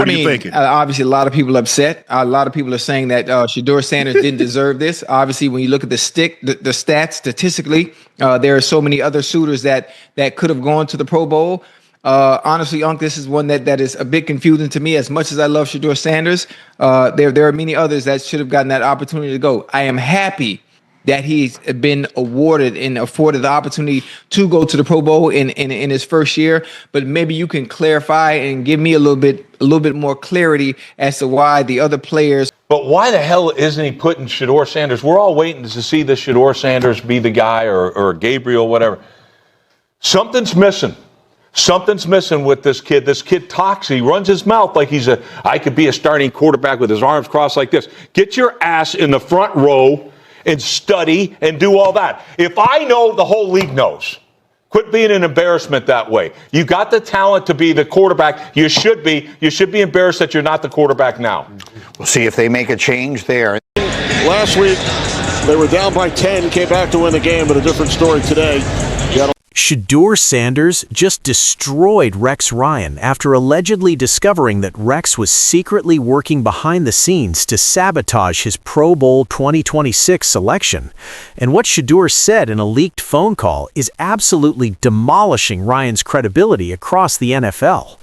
What are you thinking? Obviously, a lot of people upset. A lot of people are saying that Shedeur Sanders didn't deserve this. Obviously, when you look at the stats statistically, there are so many other suitors that could have gone to the Pro Bowl. Honestly, Unc, this is one that is a bit confusing to me. As much as I love Shedeur Sanders, there are many others that should have gotten that opportunity to go. I am happy that he's been awarded and afforded the opportunity to go to the Pro Bowl in his first year. But maybe you can clarify and give me a little bit more clarity as to why the other players. But why the hell isn't he putting Shedeur Sanders? We're all waiting to see the Shedeur Sanders be the guy or Gabriel, whatever. Something's missing. Something's missing with this kid. This kid talks. He runs his mouth like I could be a starting quarterback with his arms crossed like this. Get your ass in the front row and study and do all that. If I know, the whole league knows. Quit being an embarrassment that way. You got the talent to be the quarterback. You should be embarrassed that you're not the quarterback now. We'll see if they make a change there. Last week, they were down by 10, came back to win the game, but a different story today. Shedeur Sanders just destroyed Rex Ryan after allegedly discovering that Rex was secretly working behind the scenes to sabotage his Pro Bowl 2026 selection. And what Shedeur said in a leaked phone call is absolutely demolishing Ryan's credibility across the NFL.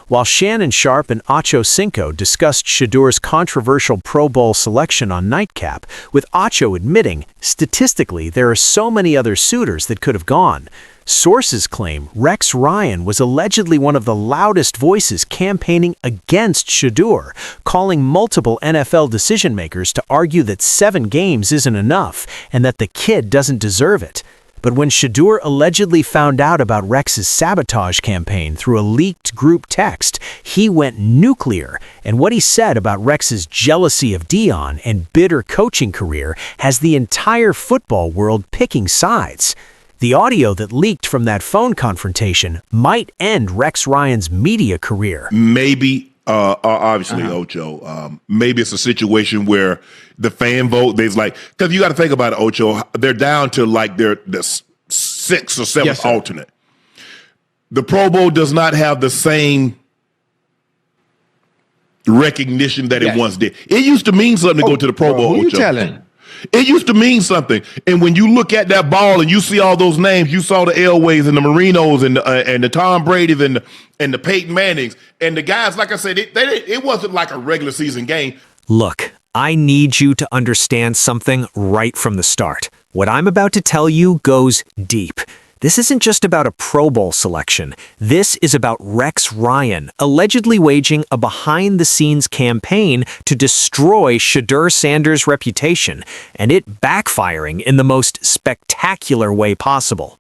While Shannon Sharpe and Ocho Cinco discussed Shedeur's controversial Pro Bowl selection on Nightcap, with Ocho admitting, statistically, there are so many other suitors that could have gone. Sources claim Rex Ryan was allegedly one of the loudest voices campaigning against Shedeur, calling multiple NFL decision-makers to argue that 7 games isn't enough and that the kid doesn't deserve it. But when Shedeur allegedly found out about Rex's sabotage campaign through a leaked group text, he went nuclear, and what he said about Rex's jealousy of Dion and bitter coaching career has the entire football world picking sides. The audio that leaked from that phone confrontation might end Rex Ryan's media career. Maybe, obviously, Ocho, maybe it's a situation where the fan vote, there's like, because you got to think about it, Ocho, they're down to like the 6th or 7th alternate. The Pro Bowl does not have the same recognition that it once did. It used to mean something to go to the Pro Bowl, Who you Ocho. telling? It used to mean something. And when you look at that ball and you see all those names, you saw the Elways and the Marinos and the Tom Brady's and the Peyton Mannings and the guys, like I said, it wasn't like a regular season game. Look, I need you to understand something right from the start. What I'm about to tell you goes deep. This isn't just about a Pro Bowl selection. This is about Rex Ryan allegedly waging a behind-the-scenes campaign to destroy Shedeur Sanders' reputation, and it backfiring in the most spectacular way possible.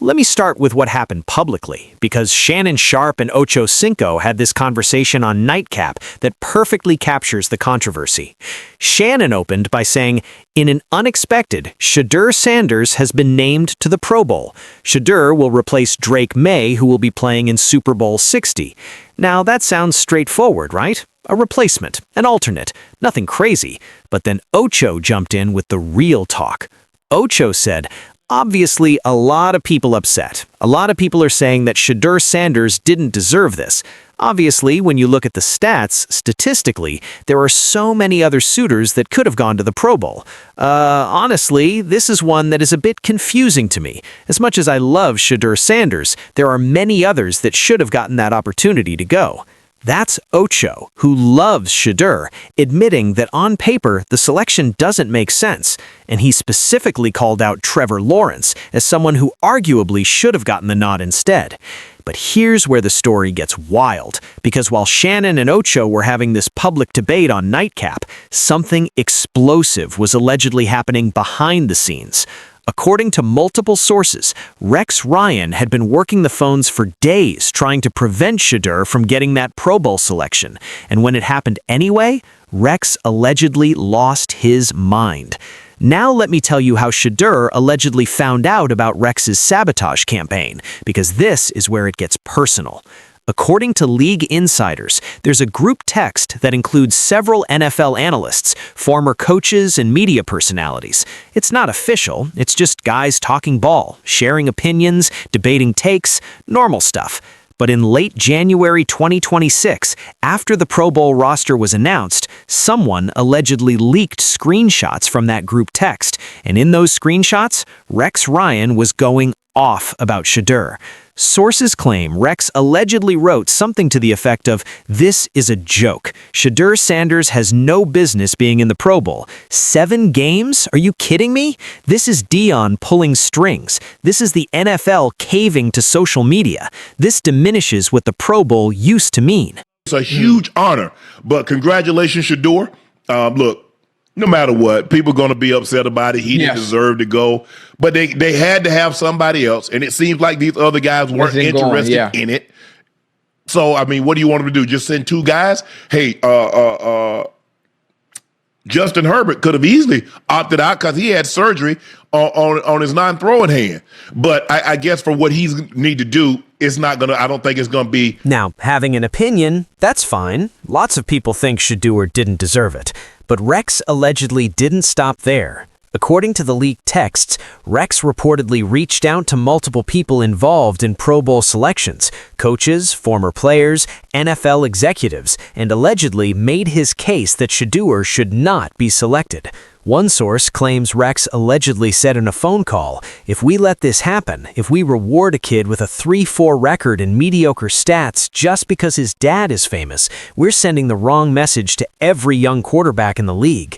Let me start with what happened publicly, because Shannon Sharpe and Ocho Cinco had this conversation on Nightcap that perfectly captures the controversy. Shannon opened by saying, in an unexpected, Shedeur Sanders has been named to the Pro Bowl. Shedeur will replace Drake May, who will be playing in Super Bowl 60. Now, that sounds straightforward, right? A replacement, an alternate, nothing crazy. But then Ocho jumped in with the real talk. Ocho said, obviously, a lot of people upset. A lot of people are saying that Shedeur Sanders didn't deserve this. Obviously, when you look at the stats, statistically, there are so many other suitors that could have gone to the Pro Bowl. Honestly, this is one that is a bit confusing to me. As much as I love Shedeur Sanders, there are many others that should have gotten that opportunity to go. That's Ocho, who loves Shedeur, admitting that on paper the selection doesn't make sense, and he specifically called out Trevor Lawrence as someone who arguably should have gotten the nod instead. But here's where the story gets wild, because while Shannon and Ocho were having this public debate on Nightcap, something explosive was allegedly happening behind the scenes. According to multiple sources, Rex Ryan had been working the phones for days trying to prevent Shedeur from getting that Pro Bowl selection, and when it happened anyway, Rex allegedly lost his mind. Now let me tell you how Shedeur allegedly found out about Rex's sabotage campaign, because this is where it gets personal. According to league insiders, there's a group text that includes several NFL analysts, former coaches, and media personalities. It's not official, it's just guys talking ball, sharing opinions, debating takes, normal stuff. But in late January 2026, after the Pro Bowl roster was announced, someone allegedly leaked screenshots from that group text. And in those screenshots, Rex Ryan was going off about Shedeur. Sources claim Rex allegedly wrote something to the effect of, "This is a joke. Shedeur Sanders has no business being in the Pro Bowl. 7 games? Are you kidding me? This is Dion pulling strings. This is the NFL caving to social media. This diminishes what the Pro Bowl used to mean." It's a huge honor, but congratulations, Shedeur. Look, no matter what, people are going to be upset about it. He didn't deserve to go, but they had to have somebody else, and it seems like these other guys weren't interested in it. So, I mean, what do you want them to do? Just send 2 guys? Hey, Justin Herbert could have easily opted out because he had surgery on his non-throwing hand. But I guess for what he's need to do, it's not going to, I don't think it's going to be. Now, having an opinion, that's fine. Lots of people think Shedeur didn't deserve it. But Rex allegedly didn't stop there. According to the leaked texts, Rex reportedly reached out to multiple people involved in Pro Bowl selections, coaches, former players, NFL executives, and allegedly made his case that Shedeur should not be selected. One source claims Rex allegedly said in a phone call, "If we let this happen, if we reward a kid with a 3-4 record and mediocre stats just because his dad is famous, we're sending the wrong message to every young quarterback in the league."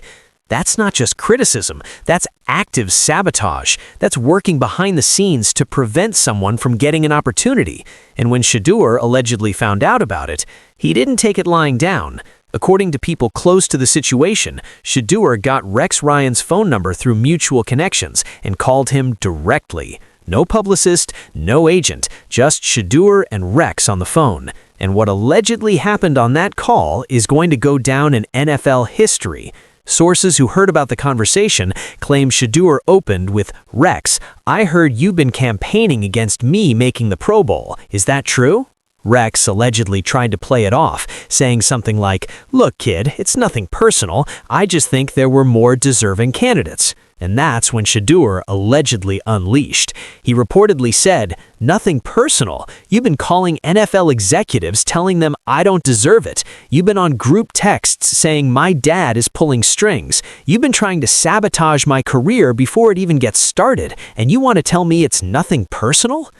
That's not just criticism, that's active sabotage. That's working behind the scenes to prevent someone from getting an opportunity. And when Shedeur allegedly found out about it, he didn't take it lying down. According to people close to the situation, Shedeur got Rex Ryan's phone number through mutual connections and called him directly. No publicist, no agent, just Shedeur and Rex on the phone. And what allegedly happened on that call is going to go down in NFL history. Sources who heard about the conversation claim Shedeur opened with, "Rex, I heard you've been campaigning against me making the Pro Bowl. Is that true?" Rex allegedly tried to play it off, saying something like, "Look, kid, it's nothing personal. I just think there were more deserving candidates." And that's when Shedeur allegedly unleashed. He reportedly said, "Nothing personal. You've been calling NFL executives telling them I don't deserve it. You've been on group texts saying my dad is pulling strings. You've been trying to sabotage my career before it even gets started, and you want to tell me it's nothing personal?"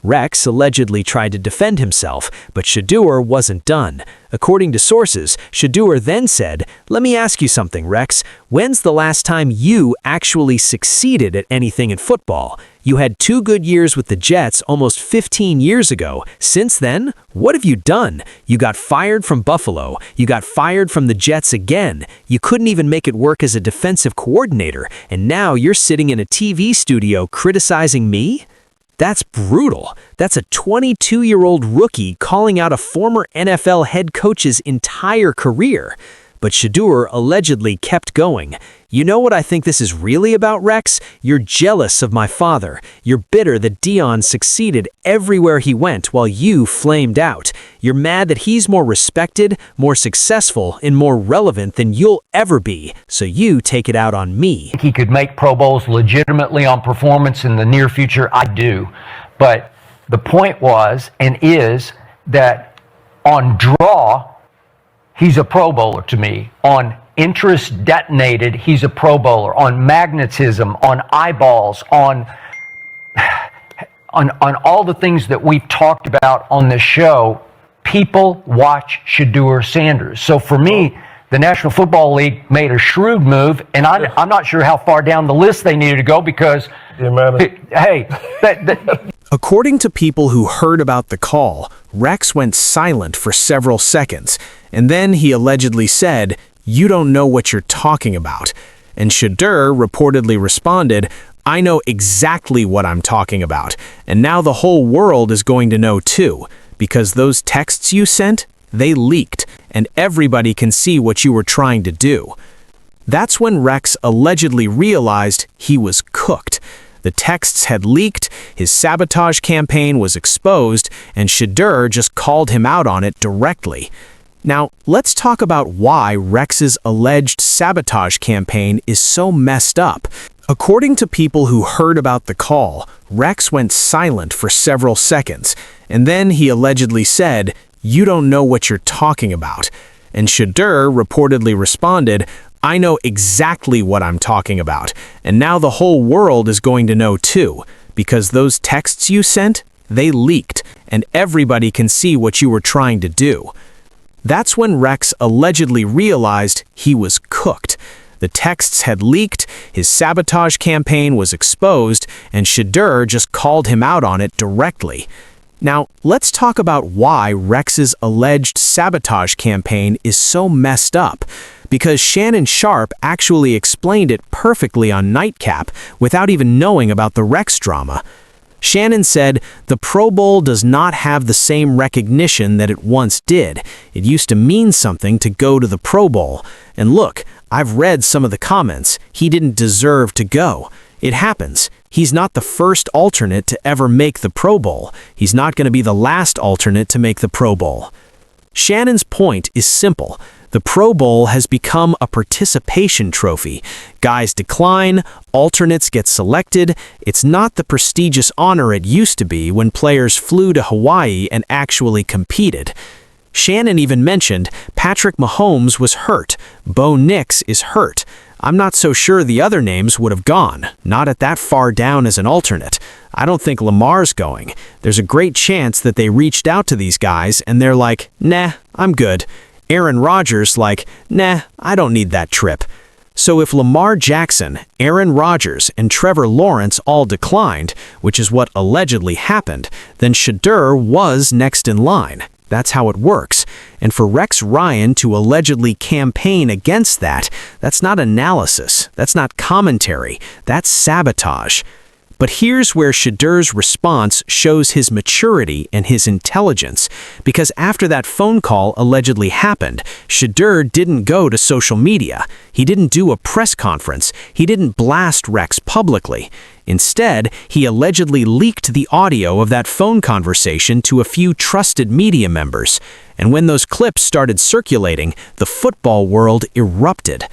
Rex allegedly tried to defend himself, but Shedeur wasn't done. According to sources, Shedeur then said, "Let me ask you something, Rex. When's the last time you actually succeeded at anything in football? You had 2 good years with the Jets almost 15 years ago. Since then, what have you done? You got fired from Buffalo. You got fired from the Jets again. You couldn't even make it work as a defensive coordinator, and now you're sitting in a TV studio criticizing me?" That's brutal. That's a 22-year-old rookie calling out a former NFL head coach's entire career. But Shedeur allegedly kept going. "You know what I think this is really about, Rex? You're jealous of my father. You're bitter that Dion succeeded everywhere he went while you flamed out. You're mad that he's more respected, more successful, and more relevant than you'll ever be, so you take it out on me." He could make Pro Bowls legitimately on performance in the near future. I do. But the point was and is that on draw, he's a Pro Bowler to me. On interest detonated, he's a Pro Bowler. On magnetism, on eyeballs, on all the things that we've talked about on this show, people watch Shedeur Sanders. So for me, the National Football League made a shrewd move, and I'm not sure how far down the list they needed to go because, hey, According to people who heard about the call, Rex went silent for several seconds, and then he allegedly said, "You don't know what you're talking about." And Shedeur reportedly responded, "I know exactly what I'm talking about, and now the whole world is going to know too, because those texts you sent, they leaked, and everybody can see what you were trying to do." That's when Rex allegedly realized he was cooked. The texts had leaked, his sabotage campaign was exposed, and Shedeur just called him out on it directly. Now, let's talk about why Rex's alleged sabotage campaign is so messed up. According to people who heard about the call, Rex went silent for several seconds, and then he allegedly said, "You don't know what you're talking about." And Shedeur reportedly responded, "I know exactly what I'm talking about, and now the whole world is going to know too, because those texts you sent, they leaked, and everybody can see what you were trying to do." That's when Rex allegedly realized he was cooked. The texts had leaked, his sabotage campaign was exposed, and Shedeur just called him out on it directly. Now, let's talk about why Rex's alleged sabotage campaign is so messed up, because Shannon Sharpe actually explained it perfectly on Nightcap without even knowing about the Rex drama. Shannon said, "The Pro Bowl does not have the same recognition that it once did. It used to mean something to go to the Pro Bowl. And look, I've read some of the comments. He didn't deserve to go. It happens. He's not the first alternate to ever make the Pro Bowl. He's not going to be the last alternate to make the Pro Bowl." Shannon's point is simple. The Pro Bowl has become a participation trophy. Guys decline, alternates get selected. It's not the prestigious honor it used to be when players flew to Hawaii and actually competed. Shannon even mentioned Patrick Mahomes was hurt. Bo Nix is hurt. I'm not so sure the other names would have gone, not at that far down as an alternate. I don't think Lamar's going. There's a great chance that they reached out to these guys and they're like, "Nah, I'm good." Aaron Rodgers like, "Nah, I don't need that trip." So if Lamar Jackson, Aaron Rodgers, and Trevor Lawrence all declined, which is what allegedly happened, then Shedeur was next in line. That's how it works. And for Rex Ryan to allegedly campaign against that, that's not analysis, that's not commentary, that's sabotage. But here's where Shedeur's response shows his maturity and his intelligence, because after that phone call allegedly happened, Shedeur didn't go to social media. He didn't do a press conference. He didn't blast Rex publicly. Instead, he allegedly leaked the audio of that phone conversation to a few trusted media members. And when those clips started circulating, the football world erupted.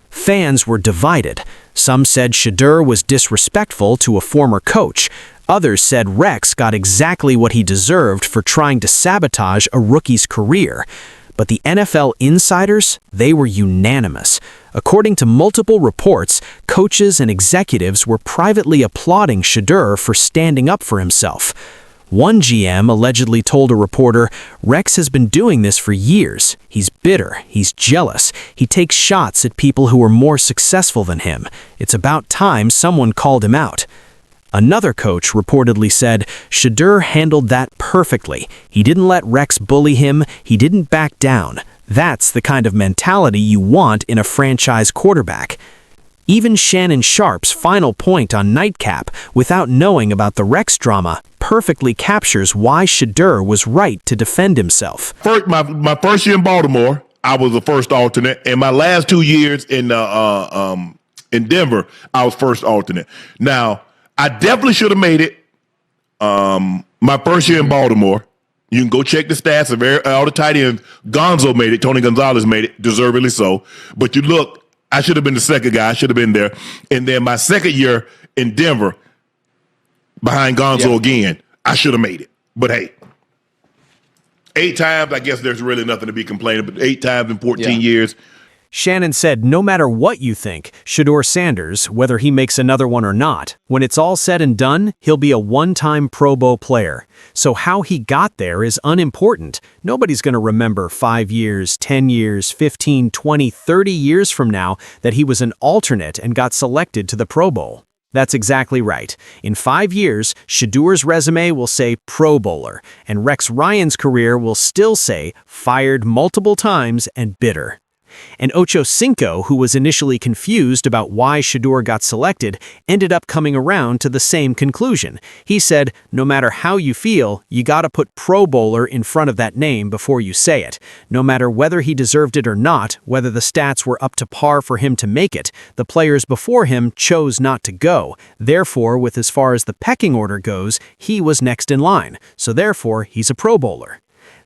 Fans were divided. Some said Shedeur was disrespectful to a former coach. Others said Rex got exactly what he deserved for trying to sabotage a rookie's career. But the NFL insiders, they were unanimous. According to multiple reports, coaches and executives were privately applauding Shedeur for standing up for himself. One GM allegedly told a reporter, "Rex has been doing this for years. He's bitter. He's jealous. He takes shots at people who are more successful than him. It's about time someone called him out." Another coach reportedly said, "Shedeur handled that perfectly. He didn't let Rex bully him. He didn't back down. That's the kind of mentality you want in a franchise quarterback." Even Shannon Sharpe's final point on Nightcap, without knowing about the Rex drama, perfectly captures why Shedeur was right to defend himself. My first year in Baltimore, I was the first alternate, and my last 2 years in Denver, I was first alternate. Now, I definitely should have made it. My first year in Baltimore, you can go check the stats of all the tight ends. Gonzo made it. Tony Gonzalez made it, deservedly so. But you look, I should have been the second guy. I should have been there. And then my second year in Denver, behind Gonzo again, I should have made it. But hey, 8 times, I guess there's really nothing to be complaining about. 8 times in 14 years. Shannon said no matter what you think, Shedeur Sanders, whether he makes another one or not, when it's all said and done, he'll be a one-time Pro Bowl player. So how he got there is unimportant. Nobody's going to remember 5 years, 10 years, 15, 20, 30 years from now that he was an alternate and got selected to the Pro Bowl. That's exactly right. In 5 years, Shedeur's resume will say Pro Bowler, and Rex Ryan's career will still say fired multiple times and bitter. And Ocho Cinco, who was initially confused about why Shedeur got selected, ended up coming around to the same conclusion. He said, no matter how you feel, you gotta put Pro Bowler in front of that name before you say it. No matter whether he deserved it or not, whether the stats were up to par for him to make it, the players before him chose not to go. Therefore, with as far as the pecking order goes, he was next in line. So therefore, he's a Pro Bowler.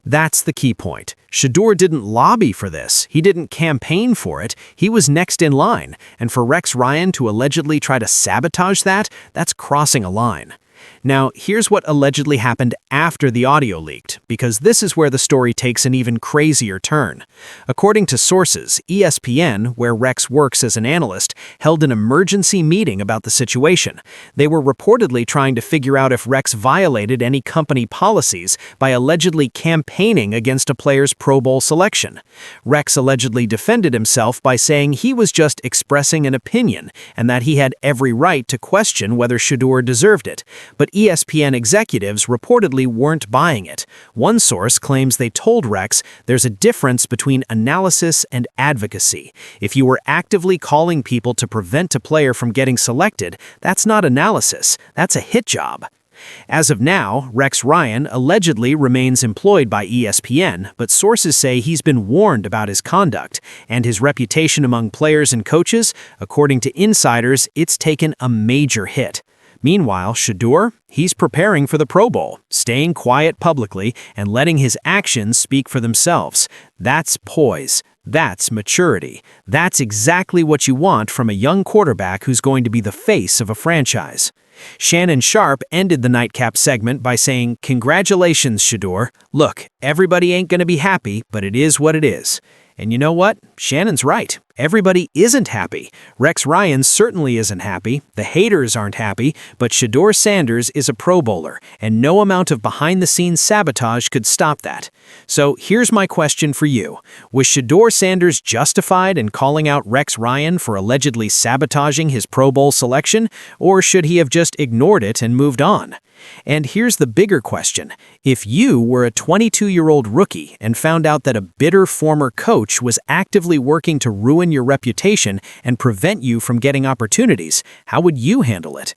That's the key point. Shedeur didn't lobby for this. He didn't campaign for it. He was next in line. And for Rex Ryan to allegedly try to sabotage that, that's crossing a line. Now, here's what allegedly happened after the audio leaked, because this is where the story takes an even crazier turn. According to sources, ESPN, where Rex works as an analyst, held an emergency meeting about the situation. They were reportedly trying to figure out if Rex violated any company policies by allegedly campaigning against a player's Pro Bowl selection. Rex allegedly defended himself by saying he was just expressing an opinion and that he had every right to question whether Shedeur deserved it. But ESPN executives reportedly weren't buying it. One source claims they told Rex there's a difference between analysis and advocacy. If you were actively calling people to prevent a player from getting selected, that's not analysis, that's a hit job. As of now, Rex Ryan allegedly remains employed by ESPN, but sources say he's been warned about his conduct, and his reputation among players and coaches, according to insiders, it's taken a major hit. Meanwhile, Shedeur, he's preparing for the Pro Bowl, staying quiet publicly and letting his actions speak for themselves. That's poise. That's maturity. That's exactly what you want from a young quarterback who's going to be the face of a franchise. Shannon Sharpe ended the Nightcap segment by saying, "Congratulations, Shedeur. Look, everybody ain't going to be happy, but it is what it is." And you know what? Shannon's right. Everybody isn't happy. Rex Ryan certainly isn't happy. The haters aren't happy, but Shedeur Sanders is a Pro Bowler, and no amount of behind-the-scenes sabotage could stop that. So here's my question for you. Was Shedeur Sanders justified in calling out Rex Ryan for allegedly sabotaging his Pro Bowl selection, or should he have just ignored it and moved on? And here's the bigger question. If you were a 22-year-old rookie and found out that a bitter former coach was actively working to ruin your reputation and prevent you from getting opportunities, how would you handle it?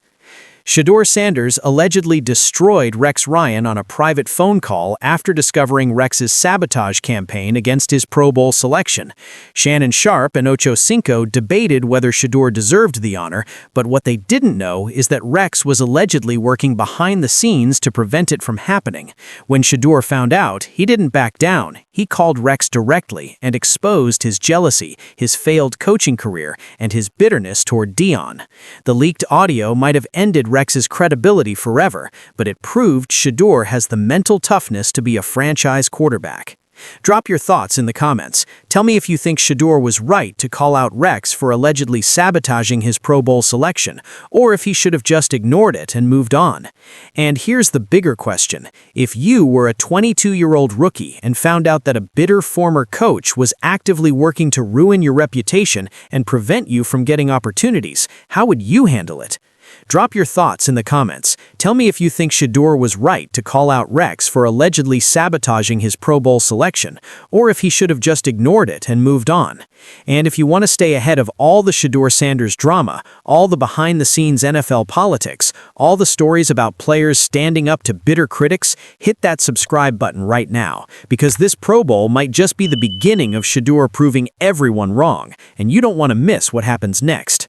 Shedeur Sanders allegedly destroyed Rex Ryan on a private phone call after discovering Rex's sabotage campaign against his Pro Bowl selection. Shannon Sharpe and Ocho Cinco debated whether Shedeur deserved the honor, but what they didn't know is that Rex was allegedly working behind the scenes to prevent it from happening. When Shedeur found out, he didn't back down. He called Rex directly and exposed his jealousy, his failed coaching career, and his bitterness toward Dion. The leaked audio might have ended Rex's credibility forever, but it proved Shedeur has the mental toughness to be a franchise quarterback. Drop your thoughts in the comments. Tell me if you think Shedeur was right to call out Rex for allegedly sabotaging his Pro Bowl selection, or if he should have just ignored it and moved on. And here's the bigger question. If you were a 22-year-old rookie and found out that a bitter former coach was actively working to ruin your reputation and prevent you from getting opportunities, how would you handle it? Drop your thoughts in the comments. Tell me if you think Shedeur was right to call out Rex for allegedly sabotaging his Pro Bowl selection, or if he should have just ignored it and moved on. And if you want to stay ahead of all the Shedeur Sanders drama, all the behind-the-scenes NFL politics, all the stories about players standing up to bitter critics, hit that subscribe button right now, because this Pro Bowl might just be the beginning of Shedeur proving everyone wrong, and you don't want to miss what happens next.